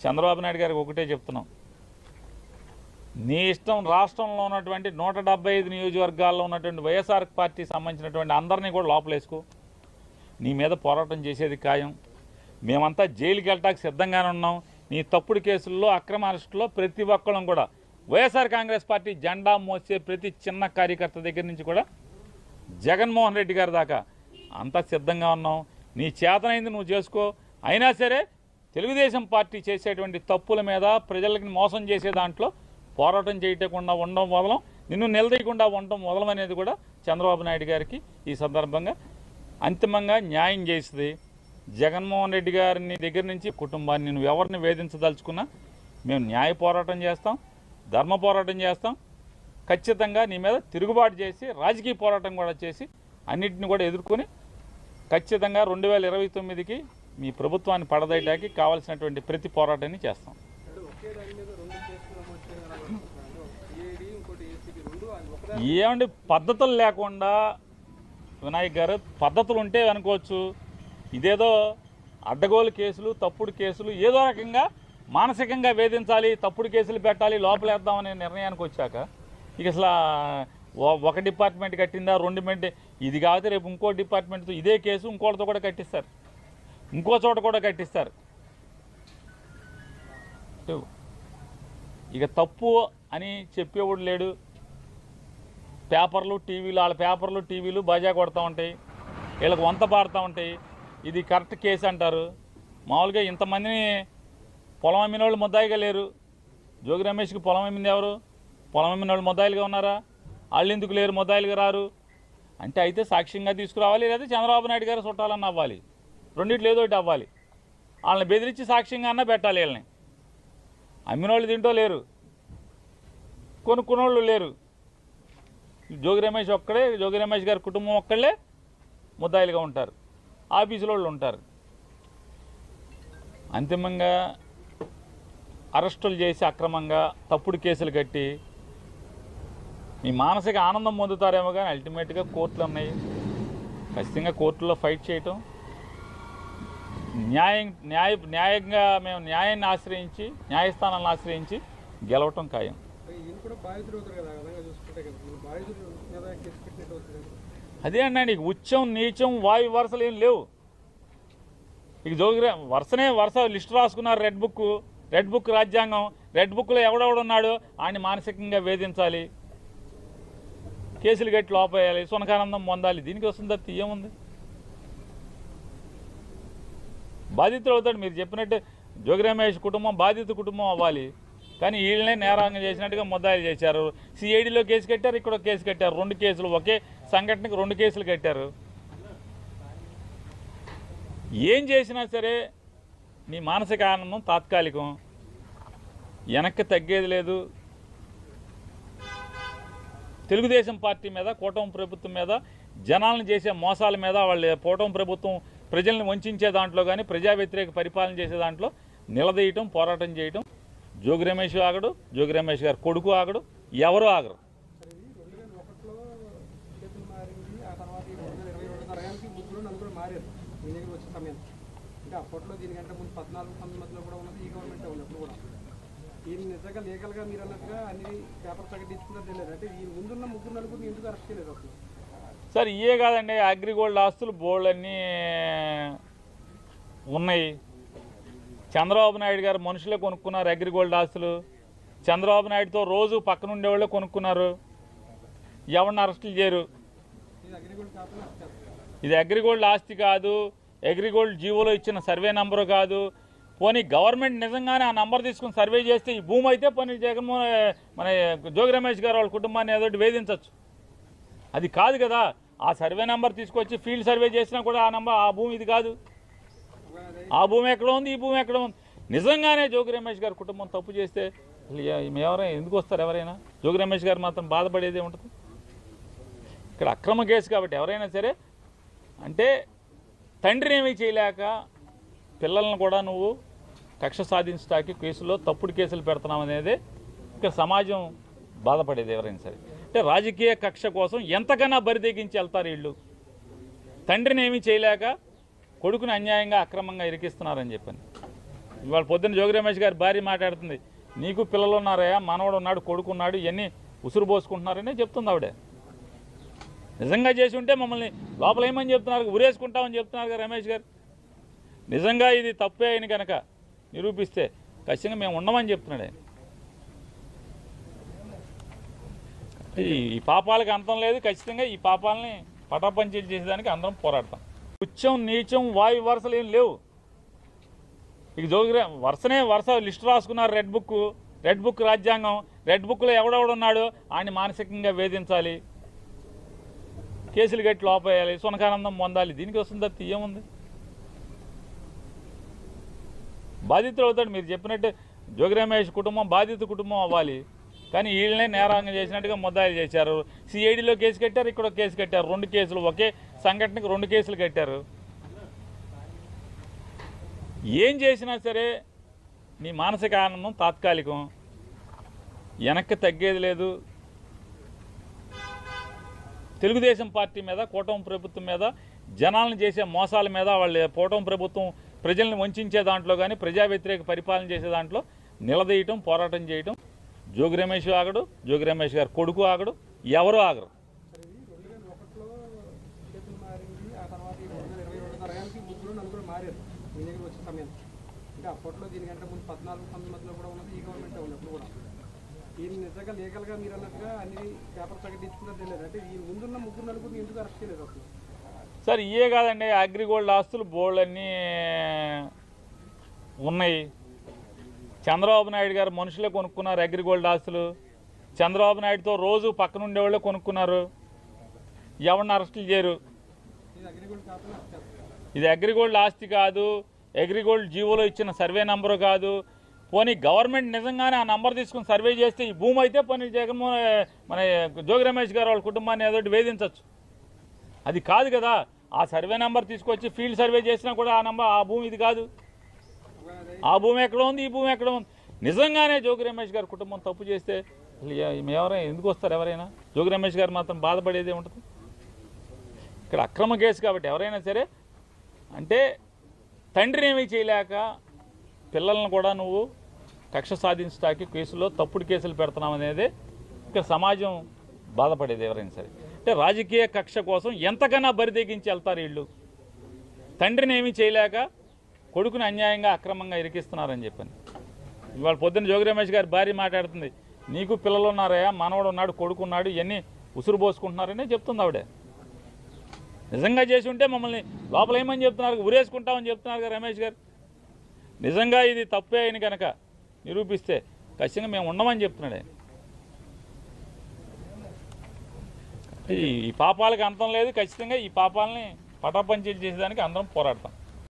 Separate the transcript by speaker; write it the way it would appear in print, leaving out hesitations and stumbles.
Speaker 1: చంద్రబాబు నాయుడు గారికి ఒకటే చెప్తున్నాం, నీ ఇష్టం రాష్ట్రంలో ఉన్నటువంటి 175 నియోజకవర్గాల్లో ఉన్నటువంటి వైఎస్ఆర్ పార్టీకి సంబంధించినటువంటి అందరినీ కూడా లోపలేసుకో, నీ మీద పోరాటం చేసేది ఖాయం. మేమంతా జైలుకి వెళ్ళటానికి సిద్ధంగానే ఉన్నాం. నీ తప్పుడు కేసుల్లో అక్రమ అరెస్టులో ప్రతి ఒక్కళ్ళం కూడా వైఎస్ఆర్ కాంగ్రెస్ పార్టీ జెండా మోసే ప్రతి చిన్న కార్యకర్త దగ్గర నుంచి కూడా జగన్మోహన్ రెడ్డి గారి దాకా అంతా సిద్ధంగా ఉన్నాం. నీ చేతనైంది నువ్వు చేసుకో. అయినా సరే తెలుగుదేశం పార్టీ చేసేటువంటి తప్పుల మీద ప్రజలకి మోసం చేసే దాంట్లో పోరాటం చేయకుండా ఉండడం వదలం, నిన్ను నిలదీయకుండా ఉండడం వదలం అనేది కూడా చంద్రబాబు నాయుడు గారికి ఈ సందర్భంగా అంతిమంగా న్యాయం చేస్తుంది. జగన్మోహన్ రెడ్డి గారిని దగ్గర నుంచి కుటుంబాన్ని నువ్వు ఎవరిని వేధించదలుచుకున్నా మేము న్యాయ పోరాటం చేస్తాం, ధర్మ పోరాటం చేస్తాం. ఖచ్చితంగా నీ మీద తిరుగుబాటు చేసి రాజకీయ పోరాటం కూడా చేసి అన్నింటిని కూడా ఎదుర్కొని ఖచ్చితంగా 2029కి మీ ప్రభుత్వాన్ని పడదయడానికి కావాల్సినటువంటి ప్రతి పోరాటాన్ని చేస్తాం. ఏమండి పద్ధతులు లేకుండా వినాయక్ గారు, పద్ధతులు ఉంటే అనుకోవచ్చు, ఇదేదో అడ్డగోలు కేసులు తప్పుడు కేసులు ఏదో రకంగా మానసికంగా వేధించాలి, తప్పుడు కేసులు పెట్టాలి, లోపలేద్దామనే నిర్ణయానికి వచ్చాక ఇక అసలు ఒక డిపార్ట్మెంట్ కట్టిందా, 2 డిపార్ట్మెంట్ ఇది కాకపోతే రేపు ఇంకో డిపార్ట్మెంట్తో ఇదే కేసు ఇంకోటితో కూడా కట్టిస్తారు, ఇంకో చోట కూడా కట్టిస్తారు. ఇక తప్పు అని చెప్పేవాడు లేడు. పేపర్లు టీవీలు, వాళ్ళ పేపర్లు టీవీలు బాజా కొడతా ఉంటాయి, వీళ్ళకి వంత పాడుతూ ఉంటాయి. ఇది కరెక్ట్ కేసు అంటారు. మామూలుగా ఇంతమందిని పొలం అమ్మిన వాళ్ళు ముద్దాయిగా లేరు. జోగి రమేష్కి పొలం అమ్మింది ఎవరు? పొలం అమ్మిన వాళ్ళు ముద్దాయిలుగా ఉన్నారా? వాళ్ళు ఎందుకు లేరు, ముద్దాయిలుగా రారు అంటే అయితే సాక్ష్యంగా తీసుకురావాలి, లేదా చంద్రబాబు నాయుడు గారు చుట్టాలన్న అవ్వాలి, రెండిట్లు ఏదో ఒకటి అవ్వాలి. వాళ్ళని బెదిరించి సాక్ష్యంగా అన్నా పెట్టాలి. వీళ్ళని అమ్మిన వాళ్ళు తింటో లేరు, కొనుక్కున్నోళ్ళు లేరు. జోగి రమేష్ ఒక్కడే, జోగి రమేష్ గారి కుటుంబం ఒక్కళ్ళే ముద్దాయిలుగా ఉంటారు, ఆఫీసులో వాళ్ళు ఉంటారు. అంతిమంగా అరెస్టులు చేసి అక్రమంగా తప్పుడు కేసులు కట్టి మీ మానసిక ఆనందం పొందుతారేమో, కానీ అల్టిమేట్గా కోర్టులు ఉన్నాయి. ఖచ్చితంగా కోర్టులో ఫైట్ చేయటం, న్యాయంగా మేము న్యాయాన్ని ఆశ్రయించి, న్యాయస్థానాలను ఆశ్రయించి గెలవటం ఖాయం. అదే అన్నా, నీకు ఉచ్చం నీచం వాయు వరుసలు ఏం లేవు. ఇక వరుస లిస్టు రాసుకున్నారు. రెడ్ బుక్ రాజ్యాంగం, రెడ్ బుక్లో ఎవడెవడున్నాడో ఆయన్ని మానసికంగా వేధించాలి, కేసులు కట్టి లోపేయాలి, సునకానందం పొందాలి. దీనికి వస్తుంది తప్ప ఏముంది? బాధితులు అవుతాడు. మీరు చెప్పినట్టు జోగి రమేష్ కుటుంబం బాధిత కుటుంబం అవ్వాలి, కానీ వీళ్ళనే నేరాంగం చేసినట్టుగా ముద్దాయిలు చేశారు. సిఐడిలో కేసు కట్టారు, ఇక్కడ కేసు కట్టారు. 2 కేసులు, ఒకే సంఘటనకు 2 కేసులు కట్టారు. ఏం చేసినా సరే నీ మానసిక ఆనందం తాత్కాలికం, వెనక్కి తగ్గేది లేదు. తెలుగుదేశం పార్టీ మీద, కూటమి ప్రభుత్వం మీద, జనాలను చేసే మోసాల మీద, వాళ్ళ కూటమి ప్రభుత్వం ప్రజల్ని వంచే దాంట్లో కానీ ప్రజా వ్యతిరేక పరిపాలన చేసే దాంట్లో నిలదీయటం, పోరాటం చేయటం. జోగి రమేష్ ఆగడు, జోగి రమేష్ గారు కొడుకు ఆగడు, ఎవరు ఆగరు.
Speaker 2: అప్పట్లో దీనికంటే ముందు 14-19 కూడా ఉన్నది ఈ గవర్నమెంట్ ఉన్నప్పుడు కూడా ఈయన నిజంగా లీగల్గా మీరు అన్నట్టుగా అన్ని పేపర్ ప్రకటించుకున్నది తెలియదు. అంటే ఈ ముందున్న 3-4 ఎందుకు అరెస్ట్ చేయలేదు అసలు?
Speaker 1: సార్ ఇయే కాదండి, అగ్రిగోల్డ్ ఆస్తులు బోల్డన్నీ ఉన్నాయి. చంద్రబాబు నాయుడు గారు మనుషులే కొనుక్కున్నారు అగ్రిగోల్డ్ ఆస్తులు. చంద్రబాబు నాయుడుతో రోజు పక్కన ఉండేవాళ్ళే కొనుక్కున్నారు. ఎవరిని అరెస్టులు చేయరు. ఇది అగ్రిగోల్డ్ ఆస్తి కాదు, అగ్రిగోల్డ్ జీవోలో ఇచ్చిన సర్వే నంబరు కాదు. పోనీ గవర్నమెంట్ నిజంగానే ఆ నంబర్ తీసుకుని సర్వే చేస్తే ఈ భూమి అయితే పోనీ మన జోగి రమేష్ గారు వాళ్ళ కుటుంబాన్ని ఏదోటి వేధించవచ్చు. అది కాదు కదా. ఆ సర్వే నెంబర్ తీసుకొచ్చి ఫీల్డ్ సర్వే చేసినా కూడా ఆ భూమి ఇది కాదు. ఆ భూమి ఎక్కడ ఉంది, ఈ భూమి ఎక్కడ ఉంది. నిజంగానే జోగి రమేష్ గారి కుటుంబం తప్పు చేస్తే ఎవరైనా ఎందుకు వస్తారు? ఎవరైనా జోగి రమేష్ గారు మాత్రం బాధపడేదే ఉంటుంది. ఇక్కడ అక్రమ కేసు కాబట్టి ఎవరైనా సరే అంటే తండ్రిని ఏమీ చేయలేక పిల్లలను కూడా నువ్వు కక్ష సాధించడానికి కేసులో తప్పుడు కేసులు పెడుతున్నావు అనేది ఇక్కడ సమాజం బాధపడేది ఎవరైనా సరే. అంటే రాజకీయ కక్ష కోసం ఎంతకన్నా బరిదెగించి వెళ్తారు వీళ్ళు. తండ్రిని ఏమీ చేయలేక కొడుకుని అన్యాయంగా అక్రమంగా ఇరికిస్తున్నారని చెప్పని ఇవాళ పొద్దున్న జోగి రమేష్ గారి భార్య మాట్లాడుతుంది, నీకు పిల్లలు ఉన్నారయ్యా, మనవడు ఉన్నాడు, కొడుకున్నాడు, ఇవన్నీ ఉసురు పోసుకుంటున్నారనే చెప్తుంది ఆవిడ. నిజంగా చేసి ఉంటే మమ్మల్ని లోపల ఏమని చెప్తున్నారు, ఉరేసుకుంటామని చెప్తున్నారు కదా రమేష్ గారు. నిజంగా ఇది తప్పే అయిన కనుక నిరూపిస్తే ఖచ్చితంగా మేము ఉండమని చెప్తున్నాడు ఆయన. ఈ పాపాలకు అంతం లేదు, ఖచ్చితంగా ఈ పాపాలని పటాపంచీలు చేసేదానికి అందరం పోరాడతాం. ఉచ్చం నీచం వాయు వరుసలు ఏం లేవు. ఇక వరుస లిస్టు రాసుకున్నారు, రెడ్ బుక్ రాజ్యాంగం. రెడ్ బుక్లో ఎవడెవడున్నాడో ఆయన మానసికంగా వేధించాలి, కేసులు కట్టి లోపేయాలి, సునకానందం పొందాలి. దీనికి వస్తుంది తప్ప ఏముంది? బాధితులు అవుతాడు. మీరు చెప్పినట్టు జోగి రమేష్ కుటుంబం బాధిత కుటుంబం అవ్వాలి, కానీ వీళ్ళనే నేరాంగం చేసినట్టుగా ముద్దాయిలు చేశారు. సిఐడిలో కేసు కట్టారు, ఇక్కడ కేసు కట్టారు. 2 కేసులు, ఒకే సంఘటనకు 2 కేసులు కట్టారు. ఏం చేసినా సరే నీ మానసిక ఆనందం తాత్కాలికం, వెనక్కి తగ్గేది లేదు. తెలుగుదేశం పార్టీ మీద, కూటమి ప్రభుత్వం మీద, జనాలను చేసే మోసాల మీద, వాళ్ళ కూటమి ప్రభుత్వం ప్రజల్ని వంచే దాంట్లో కానీ, ప్రజా వ్యతిరేక పరిపాలన చేసే దాంట్లో నిలదీయటం, పోరాటం చేయటం. జోగి రమేష్ ఆగడు, జోగి రమేష్ గారు కొడుకు ఆగడు, ఎవరు ఆగరు.
Speaker 2: 2001లో చేతులు మారింది, ఆ తర్వాత 2022 తరగానికి 3-4 మారారు మీ దగ్గర వచ్చే సమయం. అంటే అప్పట్లో దీనికంటే ముందు 14-19 మధ్యలో కూడా ఉన్నది ఈ గవర్నమెంటే ఉన్నప్పుడు కూడా. ఈయన నిజంగా లీగల్గా మీరు అన్నట్టుగా అన్ని పేపర్ ప్రకటించుకున్నది తెలియదు. అంటే ఈ ముందున్న 3-4 ఎందుకు అరెస్ట్ చేయలేదు అసలు?
Speaker 1: సార్ ఇవే కాదండి, అగ్రిగోల్డ్ ఆస్తులు బోల్డన్నీ ఉన్నాయి. చంద్రబాబు నాయుడు గారు మనుషులే కొనుక్కున్నారు అగ్రిగోల్డ్ ఆస్తులు. చంద్రబాబు నాయుడుతో రోజు పక్కన ఉండేవాళ్ళే కొనుక్కున్నారు. ఎవరిని అరెస్టులు చేయరు. ఇది అగ్రిగోల్డ్ ఆస్తి కాదు, అగ్రిగోల్డ్ జీవోలో ఇచ్చిన సర్వే నంబరు కాదు. పోనీ గవర్నమెంట్ నిజంగానే ఆ నంబర్ తీసుకుని సర్వే చేస్తే ఈ భూమి అయితే పోనీ జగన్మోహన్ మన జోగి రమేష్ గారు వాళ్ళ కుటుంబాన్ని ఏదో వేధించవచ్చు. అది కాదు కదా. ఆ సర్వే నెంబర్ తీసుకొచ్చి ఫీల్డ్ సర్వే చేసినా కూడా ఆ భూమి ఇది కాదు. ఆ భూమి ఎక్కడ ఉంది, ఈ భూమి ఎక్కడ ఉంది. నిజంగానే జోగి రమేష్ గారి కుటుంబం తప్పు చేస్తే ఎవరైనా ఎందుకు వస్తారు? ఎవరైనా జోగి రమేష్ గారు మాత్రం బాధపడేదే ఉంటుంది. ఇక్కడ అక్రమ కేసు కాబట్టి ఎవరైనా సరే, అంటే తండ్రిని ఏమీ చేయలేక పిల్లలను కూడా నువ్వు కక్ష సాధించడానికి కేసులో తప్పుడు కేసులు పెడుతున్నావు అనేది ఇక్కడ సమాజం బాధపడేది ఎవరైనా సరే. అంటే రాజకీయ కక్ష కోసం ఎంతకన్నా బరిదెగించి వెళ్తారు వీళ్ళు. తండ్రిని ఏమీ చేయలేక కొడుకుని అన్యాయంగా అక్రమంగా ఇరికిస్తున్నారని చెప్పాను. ఇవాళ పొద్దున్న జోగి రమేష్ గారి భార్య మాట్లాడుతుంది, నీకు పిల్లలు ఉన్నారయ్యా, మనవడు ఉన్నాడు, కొడుకున్నాడు, ఇవన్నీ ఉసురు పోసుకుంటున్నారనే చెప్తుంది ఆవిడ. నిజంగా చేసి ఉంటే మమ్మల్ని లోపల ఏమని చెప్తున్నారు, ఉరేసుకుంటామని చెప్తున్నారు కదా రమేష్ గారు. నిజంగా ఇది తప్పే అయిన కనుక నిరూపిస్తే ఖచ్చితంగా మేము ఉండమని చెప్తున్నాడు ఆయన. ఈ పాపాలకు అంతం లేదు, ఖచ్చితంగా ఈ పాపాలని పటాపంచీలు చేసేదానికి అందరం పోరాడతాం.